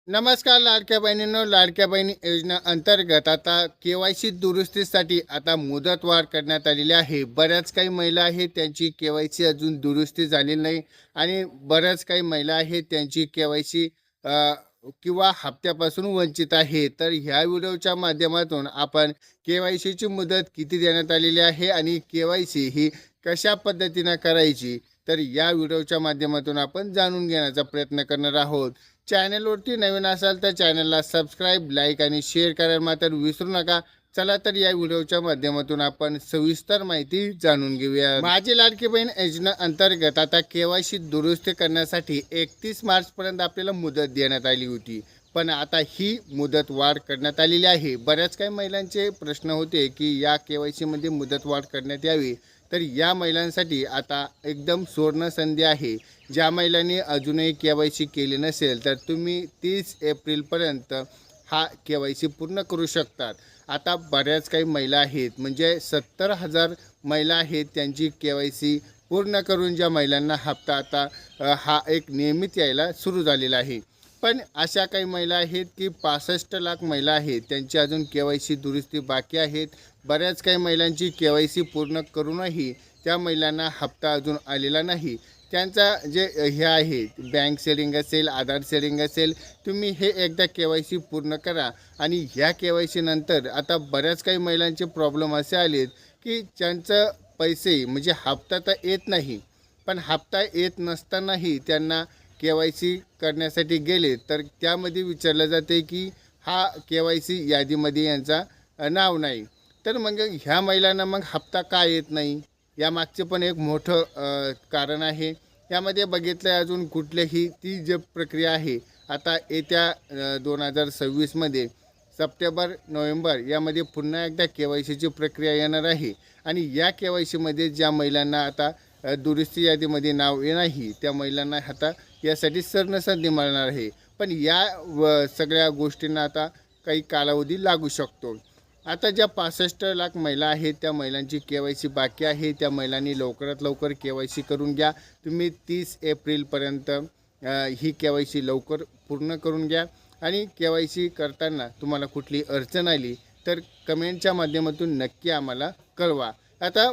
नमस्कार लाडक्या बहिणींनो, लाडक्या बहिणी योजना अंतर्गत आता केवायसी दुरुस्तीसाठी आता मुदतवाढ करण्यात आलेली आहे. बऱ्याच काही महिला आहेत त्यांची केवायसी अजून दुरुस्ती झालेली नाही आणि बऱ्याच काही महिला आहेत त्यांची केवायसी किंवा हप्त्यापासून वंचित आहे. तर ह्या व्हिडिओच्या माध्यमातून आपण केवायसीची मुदत किती देण्यात आलेली आहे आणि केवायसी ही कशा पद्धतीनं करायची, तर या व्हिडिओच्या माध्यमातून आपण जाणून घेण्याचा प्रयत्न करणार आहोत. चॅनलवरती नवीन असाल तर चॅनलला सबस्क्राईब, लाईक आणि शेअर करायला मात्र विसरू नका. चला तर या व्हिडिओच्या माध्यमातून आपण सविस्तर माहिती जाणून घेऊया. माझी लाडकी बहीण योजना अंतर्गत आता केवायसी दुरुस्त करण्यासाठी 31 मार्चपर्यंत आपल्याला मुदत देण्यात आली होती, पण आता ही मुदत वाढ करण्यात आलेली आहे. बऱ्याच काही महिलांचे प्रश्न होते की या केवायसीमध्ये मुदत वाढ करण्यात यावी, तर या महिलांसाठी आता एकदम सुवर्ण संधी आहे. ज्या महिलांनी अजूनही केवायसी केली नसेल तर तुम्ही 30 एप्रिलपर्यंत हा केवायसी पूर्ण करू शकतात. आता बऱ्याच काही महिला आहेत, म्हणजे 70,000 महिला आहेत त्यांची केवायसी पूर्ण करून ज्या महिलांना हप्ता आता हा एक नियमित यायला सुरू झालेला आहे. पण अशा काही महिला आहेत की 65 लाख महिला आहेत त्यांची अजून केवायसी दुरुस्ती बाकी आहेत. बऱ्याच काही महिलांची केवायसी पूर्ण करूनही त्या महिलांना हप्ता अजून आलेला नाही. त्यांचा जे हे आहे बँक सेलिंग असेल, आधार सेलिंग असेल, तुम्ही हे एकदा केवायसी पूर्ण करा. आणि ह्या केवायसी नंतर आता बऱ्याच काही महिलांचे प्रॉब्लेम असे आलेत की ज्यांचं पैसे म्हणजे हप्ता तर येत नाही, पण हप्ता येत नसतानाही त्यांना केवायसी करण्यासाठी गेले तर त्यामध्ये विचारलं जाते की हा केवायसी यादीमध्ये यांचा नाव नाही. तर मग ह्या महिलांना मग हप्ता का येत नाही, यामागचे पण एक मोठं कारण आहे. यामध्ये बघितलं अजून कुठलीही ती जी प्रक्रिया आहे आता येत्या 2026मध्ये सप्टेंबर नोव्हेंबर यामध्ये पुन्हा एकदा केवायसीची प्रक्रिया येणार आहे. आणि या केवायसीमध्ये ज्या महिलांना आता दुरुस्ती यादीमध्ये नाव नाही त्या महिलांना आता यासाठी संधी मिळणार आहे. पण या सगळ्या गोष्टींना आता काही कालावधी लागू शकतो. आता ज्या 65 लाख महिला आहेत त्या महिलांची केवायसी बाकी आहे, त्या महिलांनी लवकरात लवकर केवायसी करून घ्या. तुम्ही 30 एप्रिलपर्यंत ही केवायसी लवकर पूर्ण करून घ्या. आणि केवायसी करताना तुम्हाला कुठली अडचण आली तर कमेंटच्या माध्यमातून नक्की आम्हाला कळवा. आता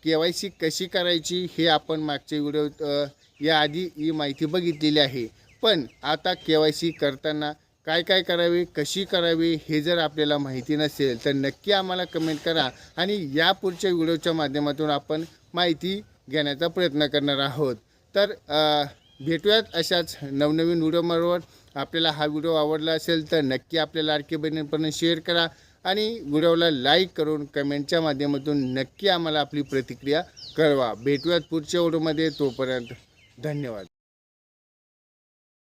केवायसी कशी करायची हे आपण मागच्या व्हिडिओ याआधी ही माहिती बघितलेली आहे. पण आता केवायसी करताना काय काय करावे, कशी करावी हे जर आपल्याला माहिती नसेल तर नक्की आम्हाला कमेंट करा आणि या पुढच्या व्हिडिओच्या माध्यमातून आपण माहिती घेण्याचा प्रयत्न करणार आहोत. तर भेटूयात अशाच नवनवीन व्हिडिओबरोबर. आपल्याला हा व्हिडिओ आवडला असेल तर नक्की आपल्या लाडकी बहिणींपर्यंत शेअर करा आणि व्हिडिओला लाईक करून कमेंटच्या माध्यमातून नक्की आम्हाला आपली प्रतिक्रिया कळवा. भेटूयात पुढच्या व्हिडिओमध्ये. तोपर्यंत धन्यवाद.